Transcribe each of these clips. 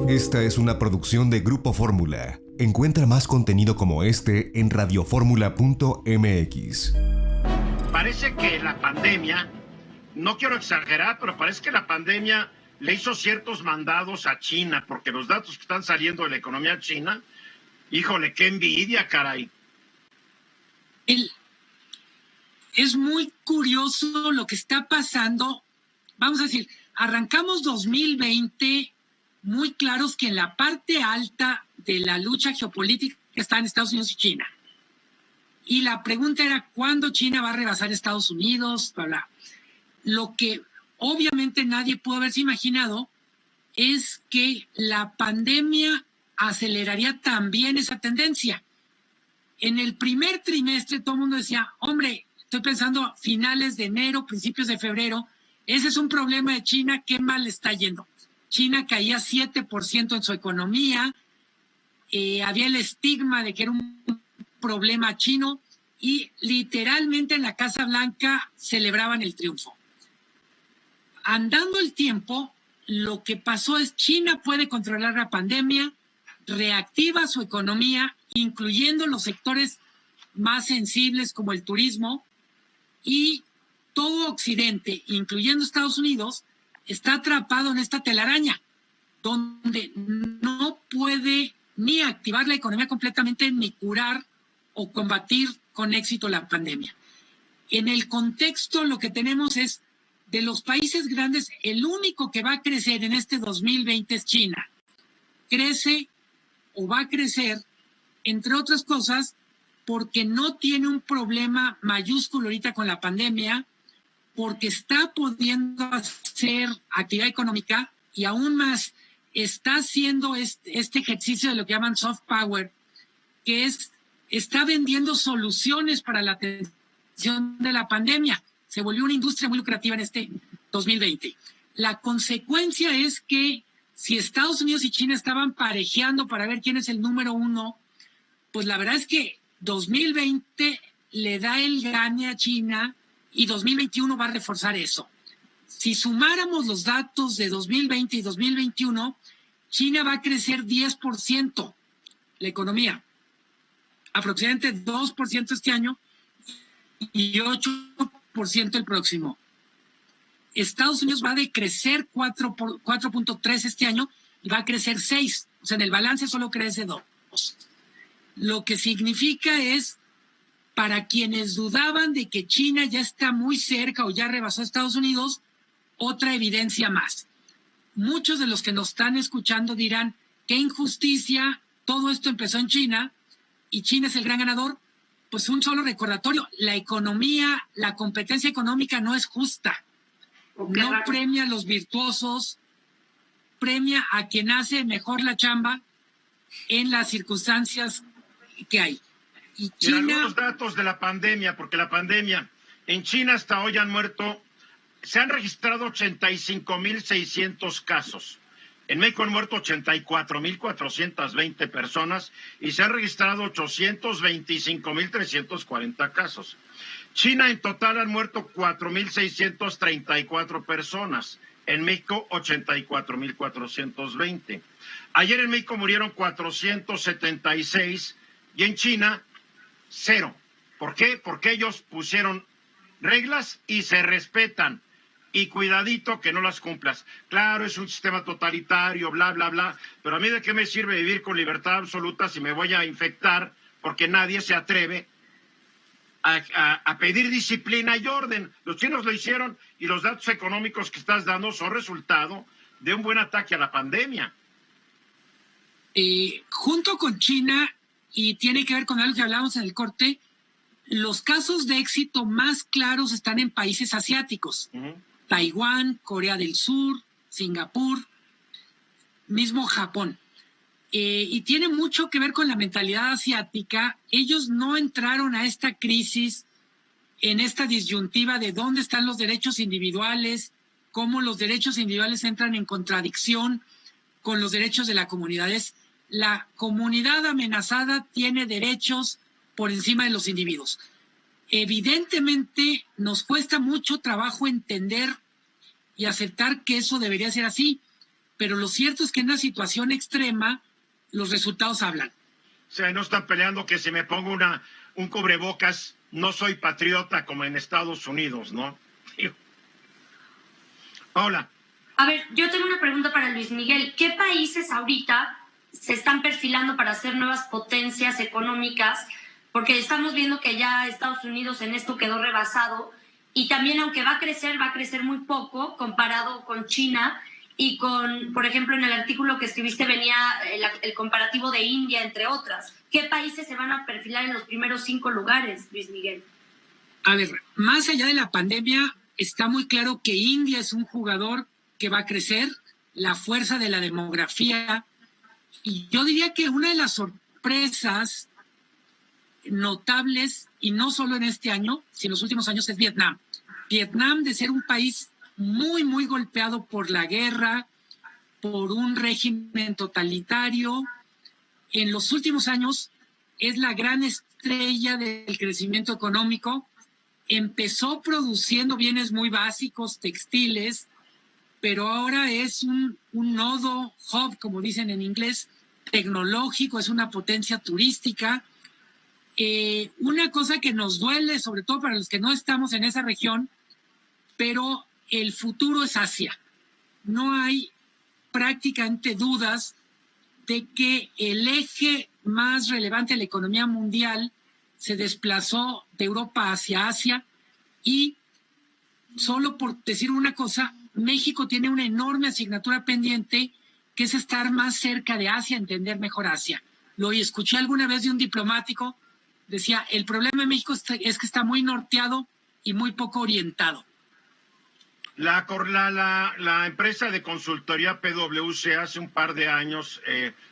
Esta es una producción de Grupo Fórmula. Encuentra más contenido como este en radioformula.mx. Parece que la pandemia, no quiero exagerar, pero parece que la pandemia le hizo ciertos mandados a China, porque los datos que están saliendo de la economía china, híjole, qué envidia, caray. Es muy curioso lo que está pasando. Vamos a decir, arrancamos 2020 muy claros que en la parte alta de la lucha geopolítica están Estados Unidos y China. Y la pregunta era, ¿cuándo China va a rebasar a Estados Unidos? Bla, bla. Lo que obviamente nadie pudo haberse imaginado es que la pandemia aceleraría también esa tendencia. En el primer trimestre todo el mundo decía, hombre, estoy pensando finales de enero, principios de febrero, ese es un problema de China, qué mal está yendo. China caía 7% en su economía, había el estigma de que era un problema chino y literalmente en la Casa Blanca celebraban el triunfo. Andando el tiempo, lo que pasó es China puede controlar la pandemia, reactiva su economía, incluyendo los sectores más sensibles como el turismo, y todo Occidente, incluyendo Estados Unidos, está atrapado en esta telaraña, donde no puede ni activar la economía completamente, ni curar o combatir con éxito la pandemia. En el contexto, lo que tenemos es, de los países grandes, el único que va a crecer en este 2020 es China. Crece o va a crecer, entre otras cosas, porque no tiene un problema mayúsculo ahorita con la pandemia, porque está pudiendo hacer actividad económica y aún más está haciendo este ejercicio de lo que llaman soft power, que está vendiendo soluciones para la atención de la pandemia. Se volvió una industria muy lucrativa en este 2020. La consecuencia es que si Estados Unidos y China estaban parejeando para ver quién es el número uno, pues la verdad es que 2020 le da el gane a China y 2021 va a reforzar eso. Si sumáramos los datos de 2020 y 2021, China va a crecer 10% la economía, aproximadamente 2% este año y 8% el próximo. Estados Unidos va a decrecer 4.3 este año y va a crecer 6. O sea, en el balance solo crece 2. Lo que significa es, para quienes dudaban de que China ya está muy cerca o ya rebasó a Estados Unidos, otra evidencia más. Muchos de los que nos están escuchando dirán, qué injusticia, todo esto empezó en China y China es el gran ganador. Pues un solo recordatorio, la economía, la competencia económica no es justa. No premia a los virtuosos, premia a quien hace mejor la chamba en las circunstancias que hay. Y China... Mira, algunos datos de la pandemia, porque la pandemia, en China hasta hoy se han registrado 85,600 casos. En México han muerto 84,420 personas y se han registrado 825,340 casos. China en total han muerto 4,634 personas. En México, 84,420. Ayer en México murieron 476 y en China, 0. ¿Por qué? Porque ellos pusieron reglas y se respetan. Y cuidadito que no las cumplas. Claro, es un sistema totalitario, bla, bla, bla, pero a mí de qué me sirve vivir con libertad absoluta si me voy a infectar porque nadie se atreve a pedir disciplina y orden. Los chinos lo hicieron y los datos económicos que estás dando son resultado de un buen ataque a la pandemia. Junto con China, y tiene que ver con algo que hablamos en el corte, los casos de éxito más claros están en países asiáticos. Taiwán, Corea del Sur, Singapur, mismo Japón. Y tiene mucho que ver con la mentalidad asiática. Ellos no entraron a esta crisis en esta disyuntiva de dónde están los derechos individuales, cómo los derechos individuales entran en contradicción con los derechos de la comunidad. La comunidad amenazada tiene derechos por encima de los individuos. Evidentemente nos cuesta mucho trabajo entender y aceptar que eso debería ser así, pero lo cierto es que en una situación extrema los resultados hablan. O sea, no están peleando que si me pongo un cubrebocas, no soy patriota como en Estados Unidos, ¿no? Paola. A ver, yo tengo una pregunta para Luis Miguel. ¿Qué países ahorita se están perfilando para ser nuevas potencias económicas? Porque estamos viendo que ya Estados Unidos en esto quedó rebasado y también aunque va a crecer muy poco comparado con China y con, por ejemplo, en el artículo que escribiste venía el comparativo de India, entre otras. ¿Qué países se van a perfilar en los primeros 5 lugares, Luis Miguel? A ver, más allá de la pandemia, está muy claro que India es un jugador que va a crecer, la fuerza de la demografía, y yo diría que una de las sorpresas notables, y no solo en este año, sino en los últimos años, es Vietnam. Vietnam, de ser un país muy, muy golpeado por la guerra, por un régimen totalitario, en los últimos años es la gran estrella del crecimiento económico. Empezó produciendo bienes muy básicos, textiles, pero ahora es un nodo hub, como dicen en inglés, tecnológico, es una potencia turística. Una cosa que nos duele, sobre todo para los que no estamos en esa región, pero el futuro es Asia. No hay prácticamente dudas de que el eje más relevante de la economía mundial se desplazó de Europa hacia Asia y, solo por decir una cosa, México tiene una enorme asignatura pendiente que es estar más cerca de Asia, entender mejor Asia. Lo escuché alguna vez de un diplomático, decía, el problema de México es que está muy norteado y muy poco orientado. La empresa de consultoría PwC hace un par de años,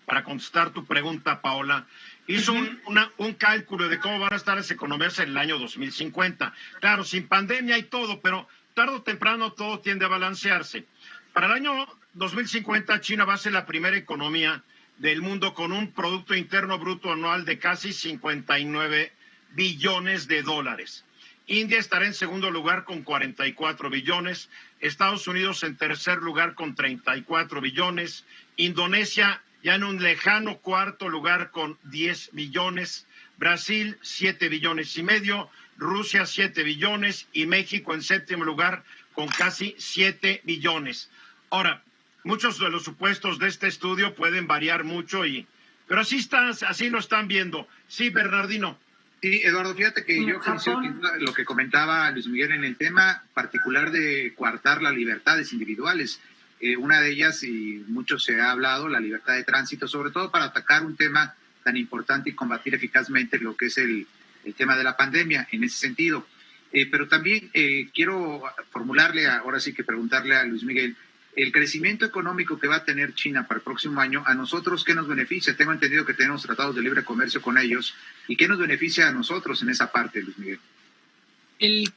para contestar tu pregunta, Paola, hizo un cálculo de cómo van a estar las economías en el año 2050. Claro, sin pandemia y todo, pero tarde o temprano todo tiende a balancearse. Para el año 2050, China va a ser la primera economía del mundo con un Producto Interno Bruto anual de casi 59 billones de dólares. India estará en segundo lugar con 44 billones, Estados Unidos en tercer lugar con 34 billones, Indonesia ya en un lejano cuarto lugar con 10 billones, Brasil 7 billones y medio, Rusia 7 billones y México en séptimo lugar con casi 7 billones. Ahora, muchos de los supuestos de este estudio pueden variar mucho, pero así lo están viendo. Sí, Bernardino. Sí, Eduardo, fíjate que yo coincido con lo que comentaba Luis Miguel en el tema particular de coartar las libertades individuales. Una de ellas, y mucho se ha hablado, la libertad de tránsito, sobre todo para atacar un tema tan importante y combatir eficazmente lo que es el tema de la pandemia en ese sentido. Pero también quiero formularle, ahora sí que preguntarle a Luis Miguel, el crecimiento económico que va a tener China para el próximo año, ¿a nosotros qué nos beneficia? Tengo entendido que tenemos tratados de libre comercio con ellos. ¿Y qué nos beneficia a nosotros en esa parte, Luis Miguel? ¿El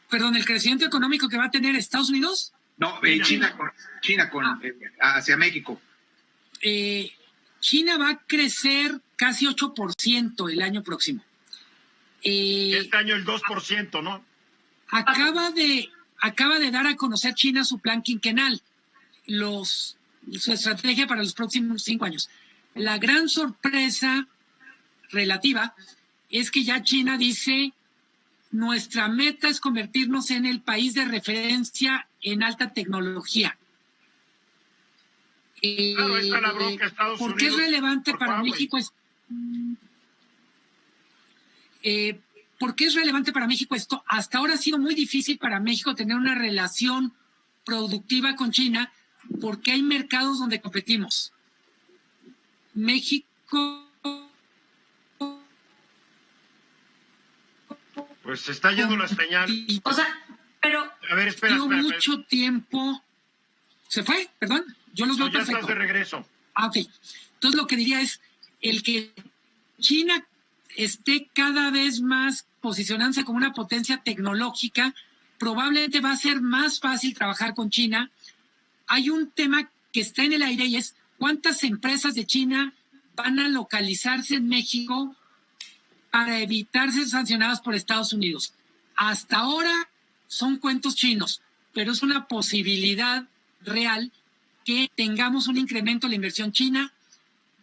crecimiento económico que va a tener Estados Unidos? No, China hacia México. China va a crecer casi 8% el año próximo. Este año el 2%, ¿no? Acaba de dar a conocer China su plan quinquenal, su estrategia para los próximos 5 años. La gran sorpresa relativa es que ya China dice, nuestra meta es convertirnos en el país de referencia en alta tecnología. Claro, ahí está la bronca, Estados ¿Por qué Unidos, es relevante para Huawei. México? ¿Por qué es relevante para México esto? Hasta ahora ha sido muy difícil para México tener una relación productiva con China porque hay mercados donde competimos. México... Pues se está yendo la señal. O sea, pero... A ver, espera. Mucho tiempo... ¿Se fue? Perdón. Yo los veo Ya perfecto. estás de regreso. Ok. Entonces lo que diría es, el que China esté cada vez más posicionándose como una potencia tecnológica, probablemente va a ser más fácil trabajar con China. Hay un tema que está en el aire y es cuántas empresas de China van a localizarse en México para evitar ser sancionadas por Estados Unidos. Hasta ahora son cuentos chinos, pero es una posibilidad real que tengamos un incremento en la inversión china.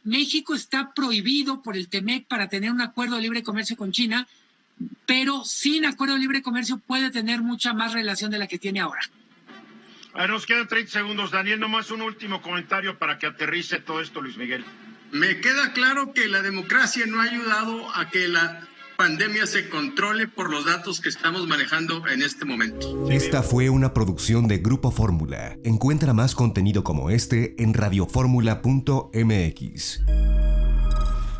México está prohibido por el TEMEC para tener un acuerdo de libre comercio con China, pero sin acuerdo de libre comercio puede tener mucha más relación de la que tiene ahora. A ver, nos quedan 30 segundos. Daniel, nomás un último comentario para que aterrice todo esto, Luis Miguel. Me queda claro que la democracia no ha ayudado a que la pandemia se controle por los datos que estamos manejando en este momento. Esta fue una producción de Grupo Fórmula. Encuentra más contenido como este en radioformula.mx.